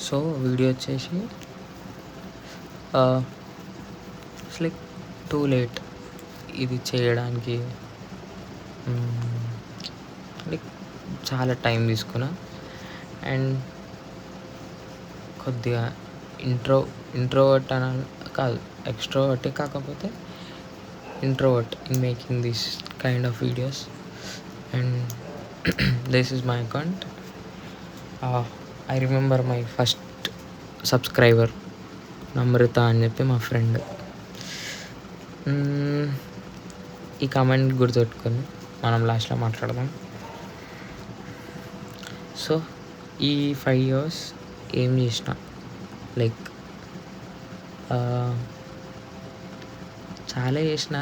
So video వచ్చేసి it's like too late ఇది చేయడానికి. లైక్ చాలా టైం తీసుకున్నా అండ్ కొద్దిగా ఇంట్రోవర్ట్ అనాలి కాదు, ఎక్స్ట్రోవర్టే, కాకపోతే introvert in making this kind of videos. And this is my account. I remember my first subscriber Namrata అని చెప్పి మా ఫ్రెండ్. ఈ కామెంట్ గుర్తుపెట్టుకొని మనం లాస్ట్లో మాట్లాడదాం. సో ఈ 5 years ఏం చేసిన, లైక్ చాలా చేసిన.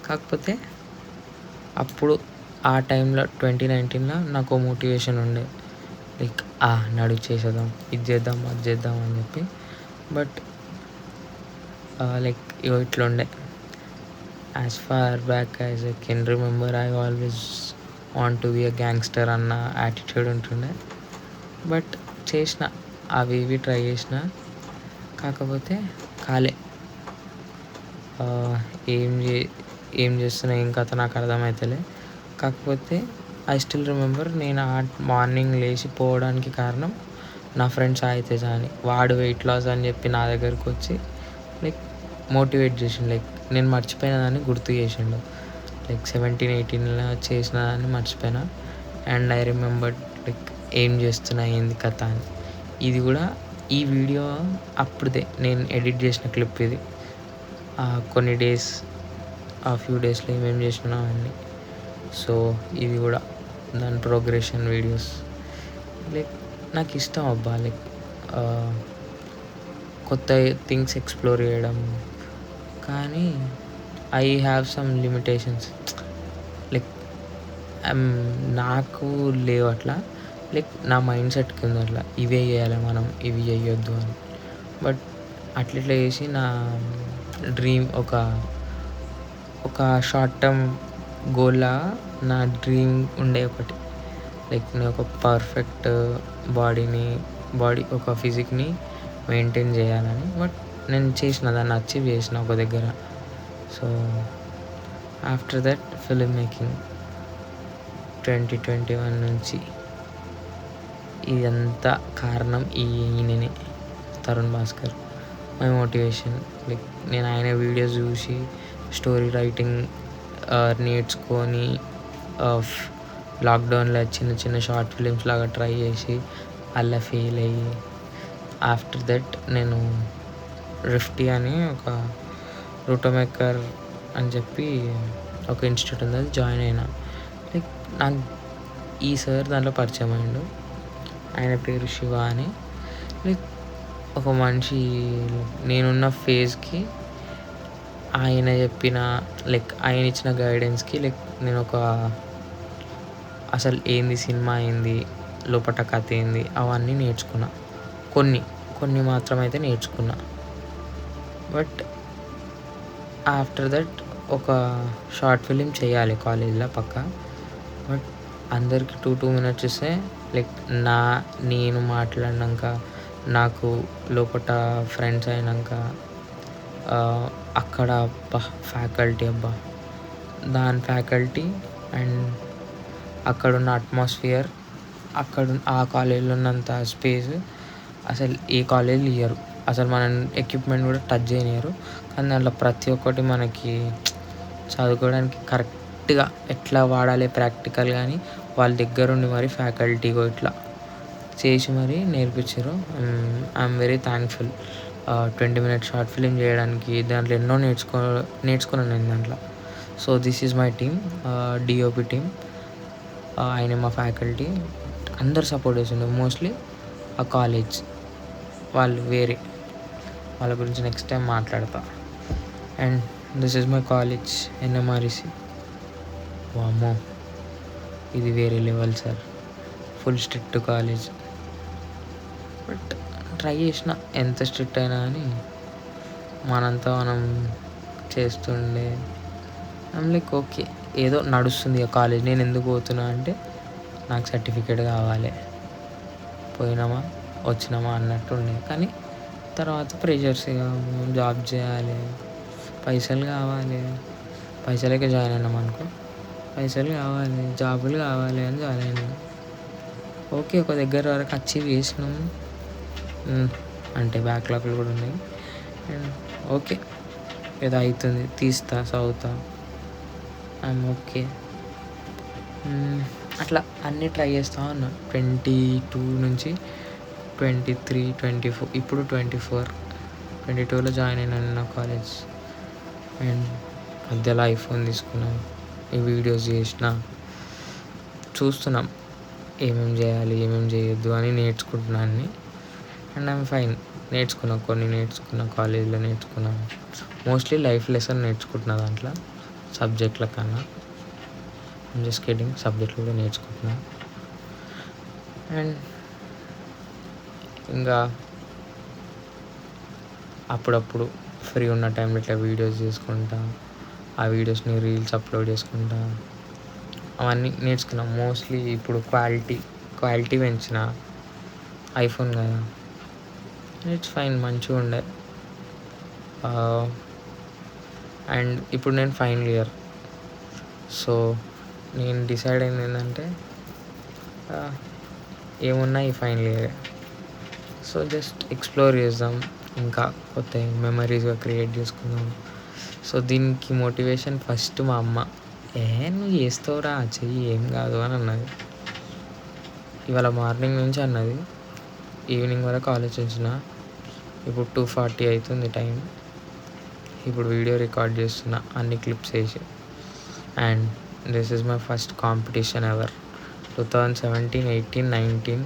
కాకపోతే అప్పుడు ఆ టైంలో 2019లో నాకు మోటివేషన్ ఉండే, లైక్ నడుగు చేసేద్దాం, ఇది చేద్దాం, అది చేద్దాం అని చెప్పి. బట్ లైక్ ఇట్లా ఉండే. As far back as I can remember, I always want to be a gangster అన్న యాటిట్యూడ్ ఉంటుండే. బట్ చేసిన, అవి ఇవి ట్రై చేసిన, కాకపోతే కాలే. ఏం చేస్తున్నా ఏం కథ నాకు అర్థమవుతలే. కాకపోతే ఐ స్టిల్ రిమెంబర్, నేను మార్నింగ్ లేచి పోవడానికి కారణం నా ఫ్రెండ్ సాయి తేజ అని. వాడు వెయిట్ లాస్ అని చెప్పి నా దగ్గరకు వచ్చి లైక్ మోటివేట్ చేసిండు. లైక్ నేను మర్చిపోయిన దాన్ని గుర్తు చేసిండు. లైక్ 17-18లో చేసిన దాన్ని మర్చిపోయినా. అండ్ ఐ రిమెంబర్ లైక్ ఏం చేస్తున్నా ఏంది కథ అని. ఇది కూడా ఈ వీడియో అప్పుడుదే నేను ఎడిట్ చేసిన క్లిప్ ఇది. కొన్ని డేస్, ఆ ఫ్యూ డేస్లో ఏమేమి చేసినా అన్నీ. సో ఇది కూడా దాని ప్రోగ్రెషన్ వీడియోస్. లైక్ నాకు ఇష్టం అబ్బా, లైక్ కొత్త థింగ్స్ ఎక్స్ప్లోర్ చేయడం. కానీ I have some limitations. Like నాకు లేవు అట్లా. లైక్ నా మైండ్ సెట్ కింద అట్లా ఇవే చేయాలి మనం, ఇవి చేయొద్దు అని. బట్ అట్లా చేసి నా డ్రీమ్ ఒక షార్ట్ టర్మ్ గోల్లా నా డ్రీమ్ ఉండే ఒకటి. లైక్ నేను ఒక పర్ఫెక్ట్ బాడీ ఒక ఫిజిక్ని మెయింటైన్ చేయాలని. బట్ నేను చేసిన, దాన్ని అచీవ్ చేసిన ఒక దగ్గర. So after that film making 2021 నుంచి ఇదంతా కారణం ఈయననే, Tarun Bhaskar, my motivation. Like నేను ఆయన వీడియోస్ చూసి స్టోరీ రైటింగ్ నేర్చుకొని లాక్డౌన్లో చిన్న చిన్న షార్ట్ ఫిలిమ్స్ లాగా ట్రై చేసి అలా ఫెయిల్ అయ్యి, ఆఫ్టర్ దట్ నేను రిఫ్టీ అని ఒక రూటోమేకర్ అని చెప్పి ఒక ఇన్స్టిట్యూట్ ఉంది, అది జాయిన్ అయినా. లైక్ నాకు ఈ సార్ దాంట్లో పరిచయం అయ్యిండు. ఆయన పేరు శివ అని. లైక్ ఒక మనిషి నేనున్న ఫేజ్కి ఆయన చెప్పిన, లైక్ ఆయన ఇచ్చిన గైడెన్స్కి, లైక్ నేను అసలు ఏంది సినిమా, ఏంది లోపట కథ ఏంది, అవన్నీ నేర్చుకున్నా. కొన్ని మాత్రమైతే నేర్చుకున్నా. బట్ ఆఫ్టర్ దట్ ఒక షార్ట్ ఫిలిం చేయాలి కాలేజ్లో పక్కా. బట్ అందరికి 2 minutes ఇస్తే, లైక్ నేను మాట్లాడినాక, నాకు లోపల ఫ్రెండ్స్ అయినాక, అక్కడ ఫ్యాకల్టీ దాని ఫ్యాకల్టీ అండ్ అక్కడున్న అట్మాస్ఫియర్, ఆ కాలేజీలో ఉన్నంత స్పేస్ అసలు ఏ కాలేజీలు ఇయ్యరు. అసలు మన ఎక్విప్మెంట్ కూడా టచ్ చేయనియరు. కానీ దాంట్లో ప్రతి ఒక్కటి మనకి చదువుకోవడానికి కరెక్ట్గా ఎట్లా వాడాలి ప్రాక్టికల్ కానీ వాళ్ళ దగ్గరుండి మరి ఫ్యాకల్టీగా ఇట్లా చేసి మరి నేర్పించారు. I'm very thankful. 20 minutes short film చేయడానికి దాంట్లో ఎన్నో నేర్చుకున్నాను నేను దాంట్లో. So this is my team, DOP team. ఆయన మా ఫ్యాకల్టీ అందరు సపోర్ట్ చేసిండు. మోస్ట్లీ ఆ కాలేజ్ వాళ్ళు వేరే, వాళ్ళ గురించి నెక్స్ట్ టైం మాట్లాడతా. And this is my college, NMREC. వామ్మో, ఇది వేరే level sir, full strict college. But try చేసిన, ఎంత స్ట్రిక్ట్ అయినా కానీ మనంతా మనం చేస్తుండే. లైక్ ఓకే, ఏదో నడుస్తుంది ఆ కాలేజ్. నేను ఎందుకు పోతున్నా అంటే నాకు సర్టిఫికేట్ కావాలి, పోయినామా వచ్చినామా అన్నట్టు ఉండే. కానీ తర్వాత ప్రెషర్స్, జాబ్ చేయాలి, పైసలు కావాలి, పైసలకే జాయిన్ అయినాం అనుకో, పైసలు కావాలి, జాబులు కావాలి అని జాయిన్ అయినాం. ఓకే, ఒక దగ్గర వరకు అచీవ్ చేసినాం, అంటే బ్యాక్లాగ్లు కూడా ఉన్నాయి. అండ్ ఓకే, ఏదో అవుతుంది, తీస్తా, చదువుతా, ఐఎమ్ ఓకే. అట్లా అన్నీ ట్రై చేస్తూ ఉన్నా. 22 నుంచి 23, 24, ఇప్పుడు 24, 22లో జాయిన్ అయినాను నా కాలేజ్. అండ్ మధ్యలో ఐఫోన్ తీసుకున్నాం, ఈ వీడియోస్ చేసిన, చూస్తున్నాం ఏమేమి చేయాలి ఏమేమి చేయొద్దు అని నేర్చుకుంటున్నాను అన్ని. And I'm fine. కొన్ని నేర్చుకున్నా, కాలేజీలో నేర్చుకున్నాను. మోస్ట్లీ లైఫ్ లెసన్ నేర్చుకుంటున్నా దాంట్లో, సబ్జెక్టుల కన్నా. జస్ట్ కిడ్డింగ్, సబ్జెక్టులు కూడా నేర్చుకుంటున్నా. అండ్ ఇంకా అప్పుడప్పుడు ఫ్రీ ఉన్న టైంలో ఇట్లా వీడియోస్ చేసుకుంటా, ఆ వీడియోస్ని రీల్స్ అప్లోడ్ చేసుకుంటా, అవన్నీ నేర్చుకున్నాం. మోస్ట్లీ ఇప్పుడు క్వాలిటీ పెంచిన, ఐఫోన్ కదా, ఇట్స్ ఫైన్, మంచిగా ఉండే. అండ్ ఇప్పుడు నేను ఫైనల్ ఇయర్. సో నేను డిసైడ్ అయింది ఏంటంటే, ఏమున్నా ఈ final year, so just explore చేద్దాం, ఇంకా కొత్త మెమరీస్గా క్రియేట్ చేసుకుందాం. సో దీనికి మోటివేషన్ ఫస్ట్ మా అమ్మ. నువ్వు చేస్తావురా, చెయ్యి, ఏం కాదు అని అన్నది. ఇవాళ మార్నింగ్ నుంచి అన్నది, ఈవినింగ్ వరకు ఆలోచించిన. ఇప్పుడు 2:40 అవుతుంది టైం. ఇప్పుడు వీడియో రికార్డ్ చేస్తున్నా, అన్ని క్లిప్స్ వేసి. And this is my first competition ever. 2017, 18, 19,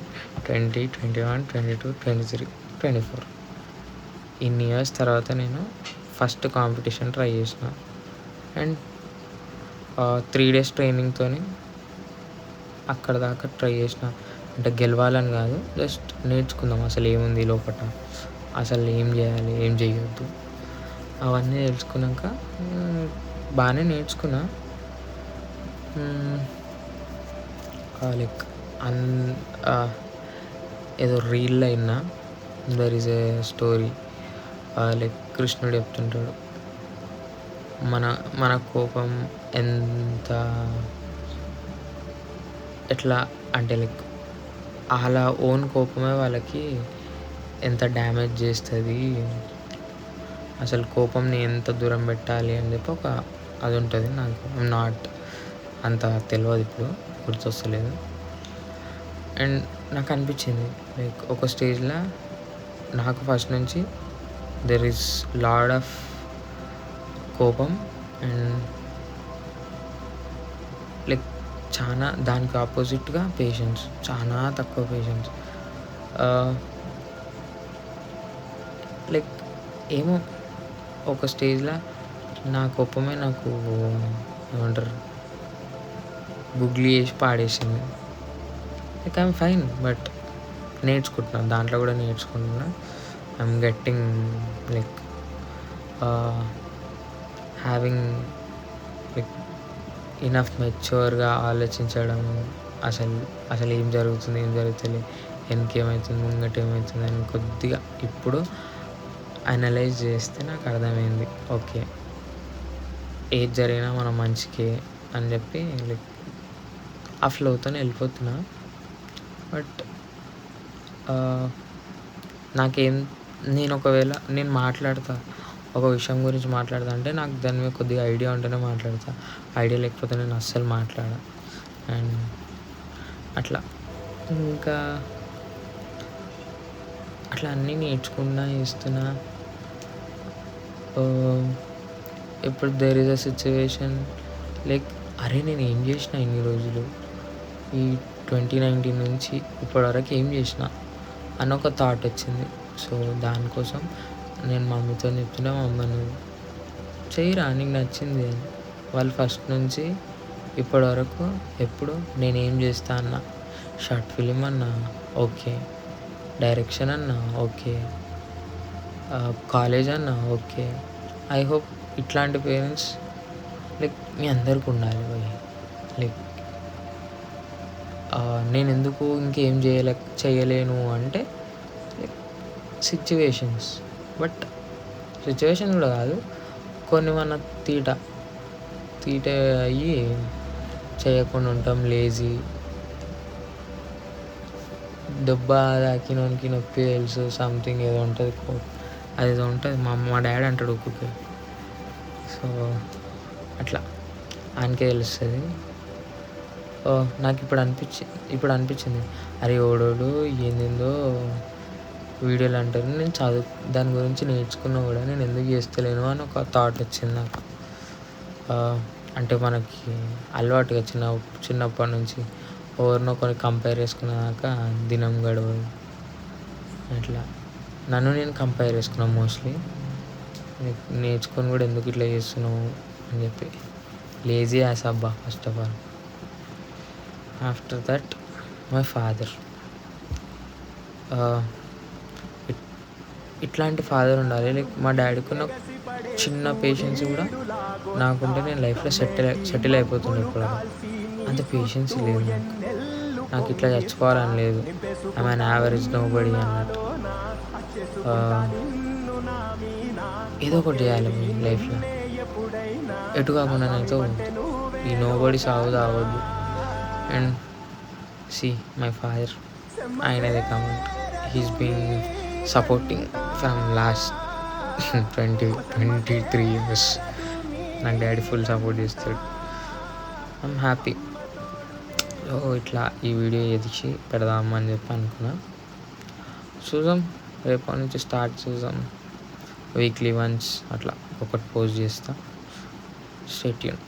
20, 21, 22, 23, 24, ఇన్ని ఇయర్స్ తర్వాత నేను ఫస్ట్ కాంపిటీషన్ ట్రై చేసిన. అండ్ 3 days ట్రైనింగ్తో అక్కడ దాకా ట్రై చేసిన. అంటే గెలవాలని కాదు, జస్ట్ నేర్చుకుందాం అసలు ఏముంది లోపల, అసలు ఏం చేయాలి ఏం చేయొద్దు, అవన్నీ తెలుసుకున్నాక బాగానే నేర్చుకున్నా. లైక్ ఏదో రీల్లో అయినా, there is a story, like కృష్ణుడు చెప్తుంటాడు, మన కోపం ఎంత, ఎట్లా అంటే లైక్ అలా ఓన్ కోపమే వాళ్ళకి ఎంత డ్యామేజ్ చేస్తుంది, అసలు కోపంని ఎంత దూరం పెట్టాలి అని చెప్పి అది ఉంటుంది. నాకు నాట్ అంత తెలియదు, ఇప్పుడు గుర్తొస్తలేదు. అండ్ నాకు అనిపించింది లైక్ ఒక స్టేజ్లో నాకు ఫస్ట్ నుంచి దెర్ ఈస్ లాడ్ ఆఫ్ కోపం, అండ్ లైక్ చాలా దానికి ఆపోజిట్గా పేషెన్స్, చాలా తక్కువ పేషెన్స్. లైక్ ఏమో ఒక స్టేజ్లో నా కోపమే నాకు ఏమంటారు గుగ్లీ వేసి పాడేసింది. లైక్ ఐఎమ్ ఫైన్, బట్ నేర్చుకుంటున్నాను, దాంట్లో కూడా నేర్చుకుంటున్నా. I'm getting like having like enough మెచ్యూర్గా ఆలోచించడం, అసలు ఏం జరుగుతుంది, వెనకేమవుతుంది, ముంగట ఏమవుతుంది అని కొద్దిగా ఇప్పుడు అనలైజ్ చేస్తే నాకు అర్థమైంది. ఓకే, ఏది జరిగినా మన మంచికే అని చెప్పి లైక్ ఆ ఫ్లోతోనే వెళ్ళిపోతున్నా. బట్ నేను మాట్లాడతా, ఒక విషయం గురించి మాట్లాడతా అంటే నాకు దాని మీద కొద్దిగా ఐడియా ఉంటేనే మాట్లాడతా, ఐడియా లేకపోతే నేను అస్సలు మాట్లాడా. అండ్ అట్లా ఇంకా అట్లా అన్నీ నేర్చుకున్నా, చేస్తున్నా. ఇప్పుడు there is a situation like, అరే నేను ఏం చేసిన ఇన్ని రోజులు, ఈ 2019 నుంచి ఇప్పటివరకు ఏం చేసిన అని ఒక థాట్ వచ్చింది. సో దానికోసం నేను మా మమ్మీతో చెప్తున్నా, మా అమ్మను చెయ్యిరా నీకు నచ్చింది. వాళ్ళు ఫస్ట్ నుంచి ఇప్పటి వరకు ఎప్పుడు నేనేం చేస్తా అన్నా, షార్ట్ ఫిలిం అన్నా ఓకే, డైరెక్షన్ అన్నా ఓకే, కాలేజ్ అన్నా ఓకే. ఐ హోప్ ఇట్లాంటి పేరెంట్స్ లైక్ మీ అందరికి ఉండాలి. లైక్ నేను ఎందుకు ఇంకేం చేయలేను అంటే సిచ్యువేషన్స్. బట్ సిచ్యువేషన్ కూడా కాదు, కొన్ని మన తీట అయ్యి చేయకుండా ఉంటాం. లేజీ, దెబ్బ తాకినోనికి నొప్పి తెలుసు, సంథింగ్ ఏదో ఉంటుంది, అదేదో ఉంటుంది. మా డాడీ అంటాడు ఒక్కొక్క. సో అట్లా ఆయనకే తెలుస్తుంది. నాకు ఇప్పుడు అనిపించింది, అరే ఓడోడు ఏందేందో వీడియోలు అంటారు, నేను దాని గురించి నేర్చుకున్నా కూడా నేను ఎందుకు చేస్తలేను అని ఒక థాట్ వచ్చింది నాకు. అంటే మనకి అలవాటుగా చిన్నప్పటి నుంచి ఎవరినో కొన్ని కంపేర్ చేసుకున్నాక దినం గడవదు. అట్లా నన్ను నేను కంపేర్ చేసుకున్నాను మోస్ట్లీ. నేర్చుకొని కూడా ఎందుకు ఇట్లా చేస్తున్నావు అని చెప్పి. లేజీ యాస్ అబ్బా first of all. After that my father. ఇట్లాంటి ఫాదర్ ఉండాలి. లైక్ మా డాడీకున్న చిన్న పేషెన్స్ కూడా నాకుంటే నేను లైఫ్లో సెటిల్ అయిపోతుండే. ఇప్పుడు అంత పేషెన్స్ లేదు నాకు ఇట్లా చచ్చిపోవాలని లేదు. ఐ మీన్ యావరేజ్ నోబడి అన్నట్టు. ఏదో ఒకటి చేయాలి లైఫ్లో, ఎటు కాకుండా అయితే ఈ నోబడి సావద్దు. అండ్ సి మై ఫాదర్, ఆయనదే comment, he's been supporting from last 23 years. నాకు డాడీ ఫుల్ సపోర్ట్ చేస్తాడు. I'm happy. ఇట్లా ఈ వీడియో ఎదిచి పెడదామని చెప్పి అనుకున్నా. చూద్దాం, రేపటి నుంచి స్టార్ట్ చేద్దాం. వీక్లీ వన్స్ అట్లా ఒకటి పోస్ట్ చేస్తా. Stay tune.